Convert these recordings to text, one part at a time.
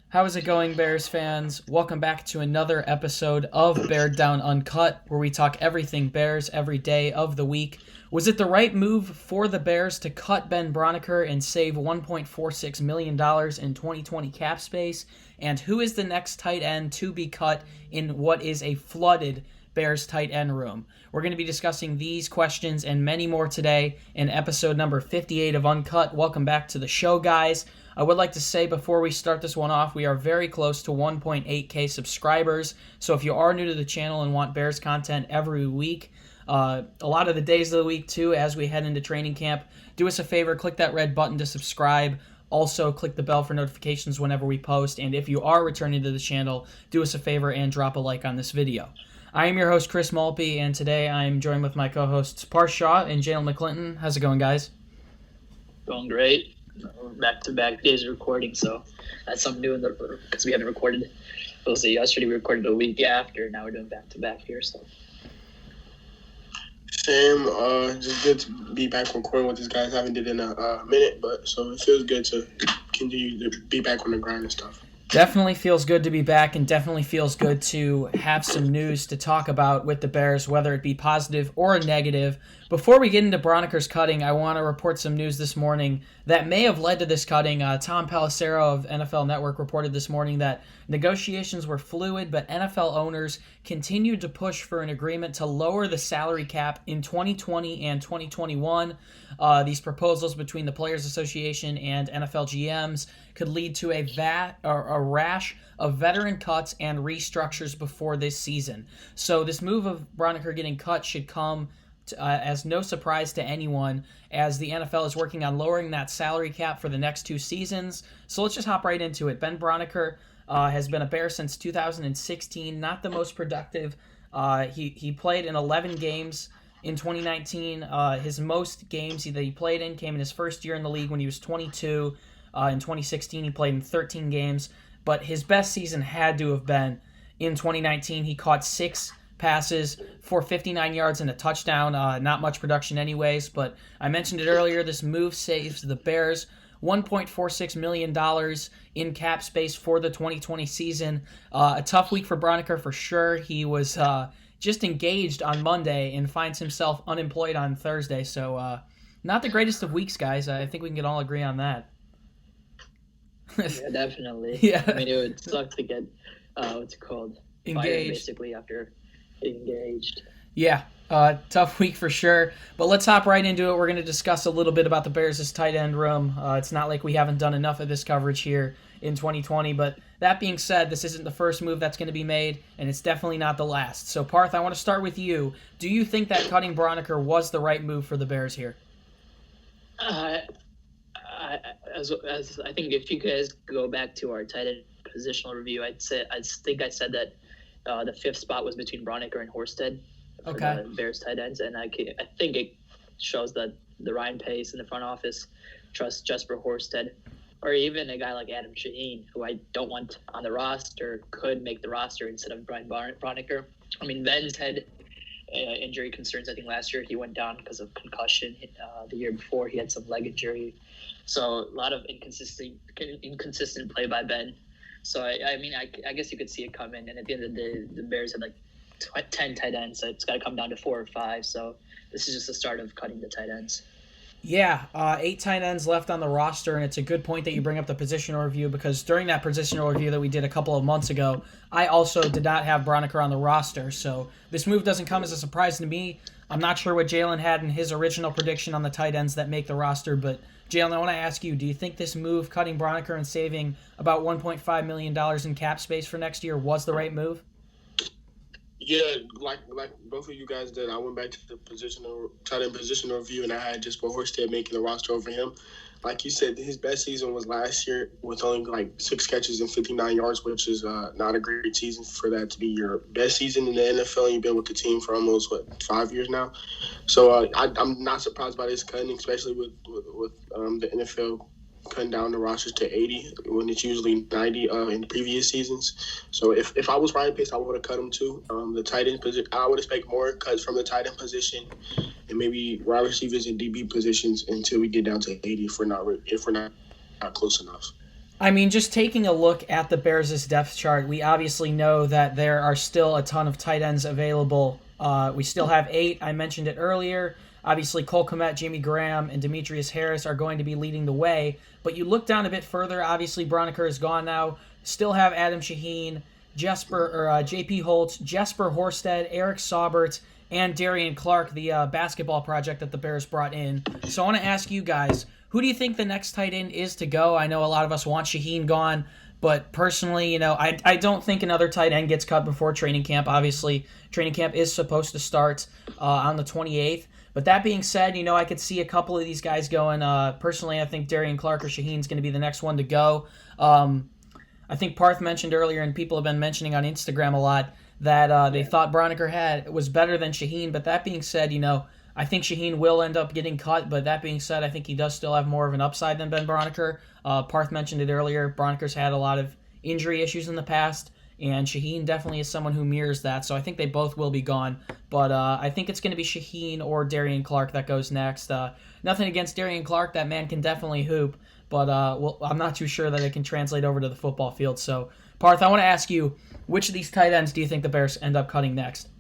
How is it going, Bears fans? Welcome back to another episode of Beared Down Uncut, where we talk everything Bears every day of the week. Was it the right move for the Bears to cut Ben Braunecker and save $1.46 million in 2020 cap space? And who is the next tight end to be cut in what is a flooded Bears tight end room? We're going to be discussing these questions and many more today in episode number 58 of Uncut. Welcome back to the show, guys. I would like to say before we start this one off, we are very close to 1.8K subscribers. So if you are new to the channel and want Bears content every week, a lot of the days of the week too, as we head into training camp, do us a favor, click that red button to subscribe. Also, click the bell for notifications whenever we post. And if you are returning to the channel, do us a favor and drop a like on this video. I am your host, Chris Malpe, and today I am joined with my co-hosts Parth and Jaylen McClinton. How's it going, guys? Going great. Back-to-back days of recording, so that's something new because we haven't recorded. Yesterday we recorded a week after. Now we're doing back-to-back here. So same. Just good to be back recording with these guys. I haven't did it in a minute, but so it feels good to continue to be back on the grind and stuff. Definitely feels good to be back, and definitely feels good to have some news to talk about with the Bears, whether it be positive or negative. Before we get into Braunecker's cutting, I want to report some news this morning that may have led to this cutting. Tom Pelissero of NFL Network reported this morning that negotiations were fluid, but NFL owners continued to push for an agreement to lower the salary cap in 2020 and 2021. These proposals between the Players Association and NFL GMs could lead to a rash of veteran cuts and restructures before this season. So this move of Braunecker getting cut should come as no surprise to anyone, as the NFL is working on lowering that salary cap for the next two seasons. So let's just hop right into it. Ben Braunecker has been a Bear since 2016, not the most productive. He played in 11 games in 2019. His most games that he played in came in his first year in the league when he was 22. In 2016, he played in 13 games, but his best season had to have been in 2019. He caught 6 passes for 59 yards and a touchdown. Not much production anyways, but I mentioned it earlier. This move saves the Bears $1.46 million in cap space for the 2020 season. A tough week for Braunecker for sure. He was just engaged on Monday and finds himself unemployed on Thursday. So not the greatest of weeks, guys. I think we can all agree on that. Yeah, definitely. Yeah. I mean, it would suck to get engaged, fired basically after engaged. Yeah, tough week for sure. But let's hop right into it. We're going to discuss a little bit about the Bears' tight end room. It's not like we haven't done enough of this coverage here in 2020. But that being said, this isn't the first move that's going to be made, and it's definitely not the last. So, Parth, I want to start with you. Do you think that cutting Braunecker was the right move for the Bears here? As I think if you guys go back to our tight end positional review, I think I said that the 5th spot was between Braunecker and Horsted for the Bears tight ends, and I think it shows that the Ryan Pace in the front office trusts Jesper Horsted, or even a guy like Adam Shaheen, who I don't want on the roster, could make the roster instead of Brian Braunecker. I mean, Ben's had injury concerns. I think last year he went down because of concussion. The year before he had some leg injury. So a lot of inconsistent play by Ben. So, I guess you could see it coming. And at the end of the day, the Bears had like 10 tight ends. So it's got to come down to 4 or 5. So this is just the start of cutting the tight ends. Yeah, 8 tight ends left on the roster, and it's a good point that you bring up the positional review, because during that positional review that we did a couple of months ago, I also did not have Braunecker on the roster. So this move doesn't come as a surprise to me. I'm not sure what Jaylen had in his original prediction on the tight ends that make the roster, but Jaylen, I want to ask you, do you think this move, cutting Braunecker and saving about $1.5 million in cap space for next year, was the right move? Yeah, like both of you guys did. I went back to the tight end positional review, and I had just Horsted making the roster over him. Like you said, his best season was last year with only like 6 catches and 59 yards, which is not a great season for that to be your best season in the NFL. You've been with the team for almost 5 years now, so I'm not surprised by this cutting, especially with the NFL cutting down the rosters to 80 when it's usually 90 in previous seasons. So if I was Ryan Pace, I would have cut him too. The tight end position, I would expect more cuts from the tight end position and maybe wide receivers and DB positions until we get down to 80 if we're not close enough. I mean, just taking a look at the Bears' depth chart, we obviously know that there are still a ton of tight ends available. We still have 8. I mentioned it earlier. Obviously, Cole Kmet, Jimmy Graham, and Demetrius Harris are going to be leading the way. But you look down a bit further, obviously Braunecker is gone now. Still have Adam Shaheen, J.P. Holtz, Jesper Horsted, Eric Saubert, and Darian Clark, the basketball project that the Bears brought in. So I want to ask you guys, who do you think the next tight end is to go? I know a lot of us want Shaheen gone, but personally, I don't think another tight end gets cut before training camp. Obviously, training camp is supposed to start on the 28th. But that being said, I could see a couple of these guys going. Personally, I think Darian Clark or Shaheen is going to be the next one to go. I think Parth mentioned earlier, and people have been mentioning on Instagram a lot, that they thought Braunecker was better than Shaheen. But that being said, I think Shaheen will end up getting cut, but that being said, I think he does still have more of an upside than Ben Braunecker. Parth mentioned it earlier. Braunecker's had a lot of injury issues in the past, and Shaheen definitely is someone who mirrors that, so I think they both will be gone. But I think it's going to be Shaheen or Darian Clark that goes next. Nothing against Darian Clark. That man can definitely hoop, but I'm not too sure that it can translate over to the football field. So, Parth, I want to ask you, which of these tight ends do you think the Bears end up cutting next?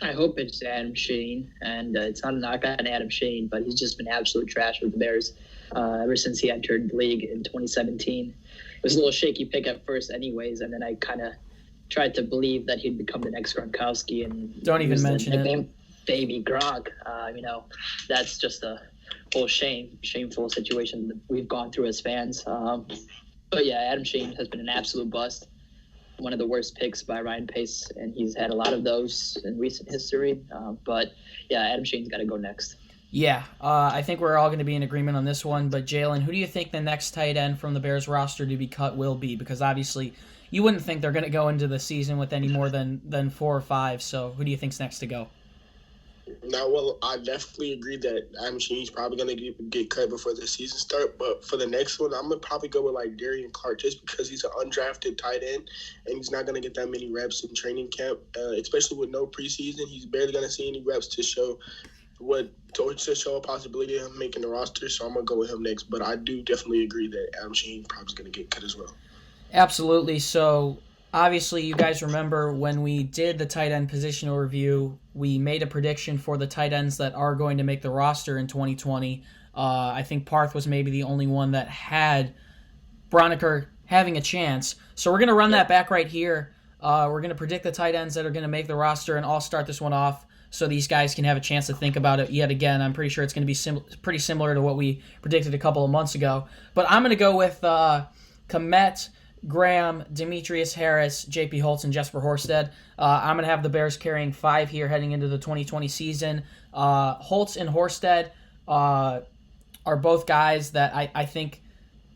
I hope it's Adam Shaheen, and it's not a knock on Adam Shaheen, but he's just been absolute trash with the Bears ever since he entered the league in 2017. It was a little shaky pick at first anyways, and then I kind of tried to believe that he'd become the next Gronkowski. And don't even mention it. Baby Gronk. That's just a whole shameful situation that we've gone through as fans. But yeah, Adam Shaheen has been an absolute bust. One of the worst picks by Ryan Pace, and he's had a lot of those in recent history. But yeah, Adam Shaheen's got to go next. Yeah, I think we're all going to be in agreement on this one. But Jaylen, who do you think the next tight end from the Bears roster to be cut will be? Because obviously, you wouldn't think they're going to go into the season with any more than 4 or 5. So who do you think's next to go? Now, well, I definitely agree that Adam Shaheen's probably going to get cut before the season start. But for the next one, I'm going to probably go with Darian Clark just because he's an undrafted tight end and he's not going to get that many reps in training camp, especially with no preseason. He's barely going to see any reps to show a possibility of making the roster. So I'm going to go with him next. But I do definitely agree that Adam Shaheen probably is going to get cut as well. Absolutely. So obviously, you guys remember when we did the tight end positional review, we made a prediction for the tight ends that are going to make the roster in 2020. I think Parth was maybe the only one that had Braunecker having a chance. So we're going to run that back right here. We're going to predict the tight ends that are going to make the roster, and I'll start this one off so these guys can have a chance to think about it yet again. I'm pretty sure it's going to be pretty similar to what we predicted a couple of months ago. But I'm going to go with Kmet, Graham, Demetrius Harris, J.P. Holtz, and Jesper Horsted. I'm going to have the Bears carrying 5 here heading into the 2020 season. Holtz and Horsted are both guys that I think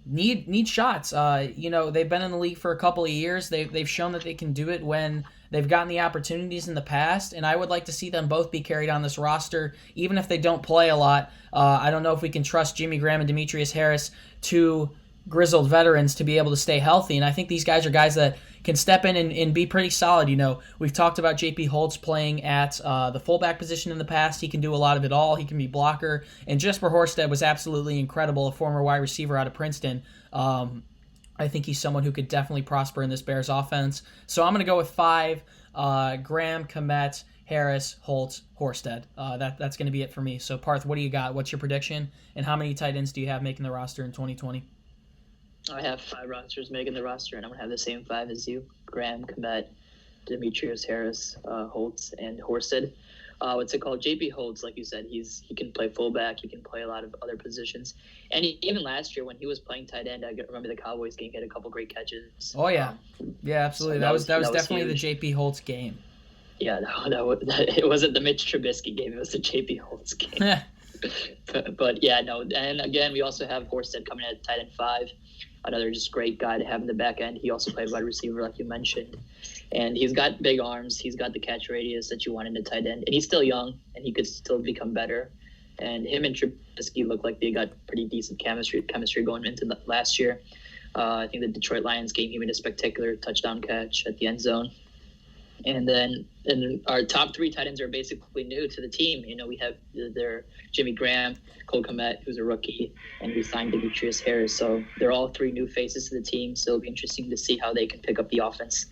need shots. They've been in the league for a couple of years. They've shown that they can do it when they've gotten the opportunities in the past, and I would like to see them both be carried on this roster, even if they don't play a lot. I don't know if we can trust Jimmy Graham and Demetrius Harris to grizzled veterans to be able to stay healthy, and I think these guys are guys that can step in and be pretty solid. We've talked about J.P. Holtz playing at the fullback position in the past. He can do a lot of it all. He can be blocker, and Jesper Horsted was absolutely incredible, a former wide receiver out of Princeton. I think he's someone who could definitely prosper in this Bears offense. So I'm going to go with 5, Graham, Kmet, Harris, Holtz, Horsted. That's going to be it for me. So Parth, what do you got? What's your prediction, and how many tight ends do you have making the roster in 2020? I have 5 rosters making the roster, and I'm going to have the same 5 as you. Graham, Kmet, Demetrius Harris, Holtz, and Horsted. What's it called? J.P. Holtz, like you said, he can play fullback. He can play a lot of other positions. And even last year when he was playing tight end, I remember the Cowboys game, he had a couple great catches. Oh, yeah. Yeah, absolutely. So that was definitely huge. the J.P. Holtz game. Yeah, it wasn't the Mitch Trubisky game. It was the J.P. Holtz game. But yeah, no. And again, we also have Horsted coming in at tight end 5. Another just great guy to have in the back end. He also played wide receiver, like you mentioned. And he's got big arms. He's got the catch radius that you want in a tight end. And he's still young, and he could still become better. and him and Trubisky look like they got pretty decent chemistry going into the last year. I think the Detroit Lions game, he made a spectacular touchdown catch at the end zone. And then our top three tight ends are basically new to the team. We have their Jimmy Graham, Cole Kmet, who's a rookie, and we signed Demetrius Harris. So they're all three new faces to the team. So it'll be interesting to see how they can pick up the offense.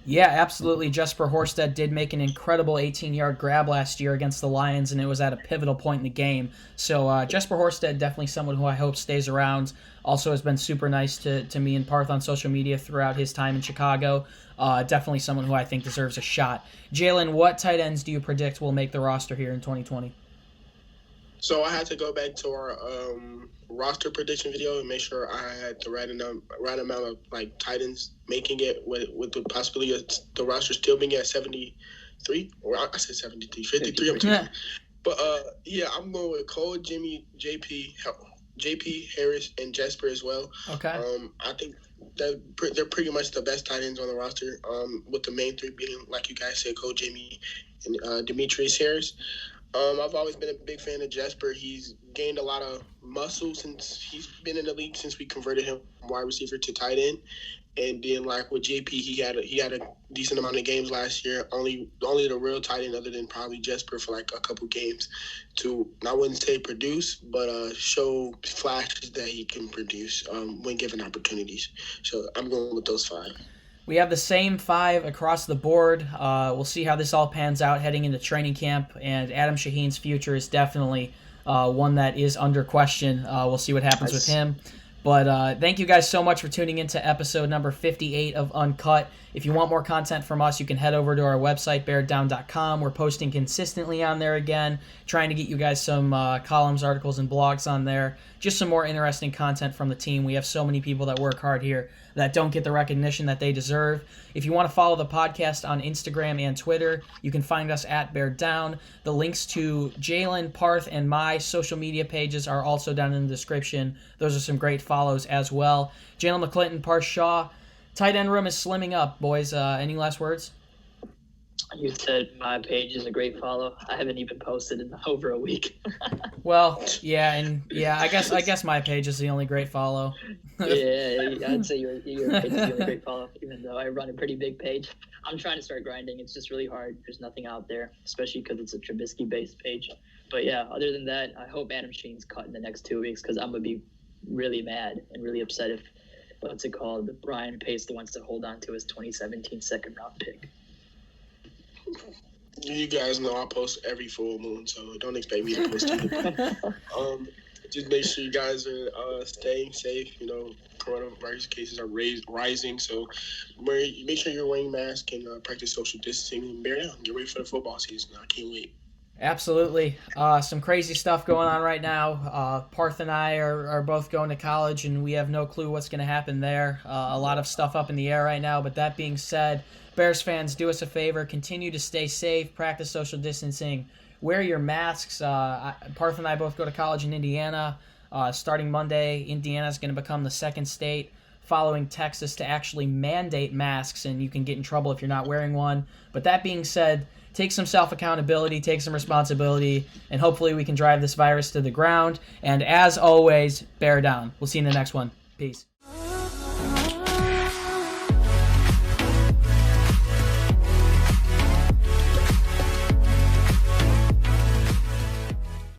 Yeah, absolutely. Jesper Horsted did make an incredible 18-yard grab last year against the Lions, and it was at a pivotal point in the game. So Jesper Horsted, definitely someone who I hope stays around. Also has been super nice to me and Parth on social media throughout his time in Chicago. Definitely someone who I think deserves a shot. Jaylen, what tight ends do you predict will make the roster here in 2020? So I had to go back to our roster prediction video and make sure I had the right amount of tight ends making it with the possibility of the roster still being at 73. Or I said 73, 53. I'm too. But I'm going with Cole, Jimmy, JP, Harris, and Jesper as well. Okay. I think that they're pretty much the best tight ends on the roster. With the main three being, like you guys said, Cole, Jimmy, and Demetrius Harris. I've always been a big fan of Jesper. He's gained a lot of muscle since he's been in the league since we converted him from wide receiver to tight end. And then with JP, he had a decent amount of games last year. Only the real tight end other than probably Jesper for a couple games to, I wouldn't say produce, but show flashes that he can produce when given opportunities. So I'm going with those five. We have the same five across the board. We'll see how this all pans out heading into training camp, and Adam Shaheen's future is definitely one that is under question. We'll see what happens with him. But thank you guys so much for tuning into episode number 58 of Uncut. If you want more content from us, you can head over to our website, beareddown.com. We're posting consistently on there again, trying to get you guys some columns, articles, and blogs on there. Just some more interesting content from the team. We have so many people that work hard here that don't get the recognition that they deserve. If you want to follow the podcast on Instagram and Twitter, you can find us at Beared Down. The links to Jaylen, Parth, and my social media pages are also down in the description. Those are some great follows as well. Jaylen McClinton, Parth Shaw. Tight end room is slimming up, boys. Any last words? You said my page is a great follow. I haven't even posted in over a week. Well, I guess my page is the only great follow. Yeah, I'd say your page is the only great follow, even though I run a pretty big page. I'm trying to start grinding. It's just really hard. There's nothing out there, especially because it's a Trubisky-based page. But yeah, other than that, I hope Adam Shaheen's cut in the next 2 weeks because I'm going to be really mad and really upset if, Brian Pace wants to hold on to his 2017 second-round pick. You guys know I post every full moon, so don't expect me to post anything. Just make sure you guys are staying safe. Coronavirus cases are rising, so make sure you're wearing masks and practice social distancing and bear down. Get ready for the football season. I can't wait. Absolutely. Some crazy stuff going on right now. Parth and I are both going to college, and we have no clue what's going to happen there. A lot of stuff up in the air right now, but that being said, Bears fans, do us a favor. Continue to stay safe, practice social distancing, wear your masks. Parth and I both go to college in Indiana. Starting Monday, Indiana is going to become the second state following Texas to actually mandate masks, and you can get in trouble if you're not wearing one. But that being said, take some self-accountability, take some responsibility, and hopefully we can drive this virus to the ground. And as always, bear down. We'll see you in the next one. Peace.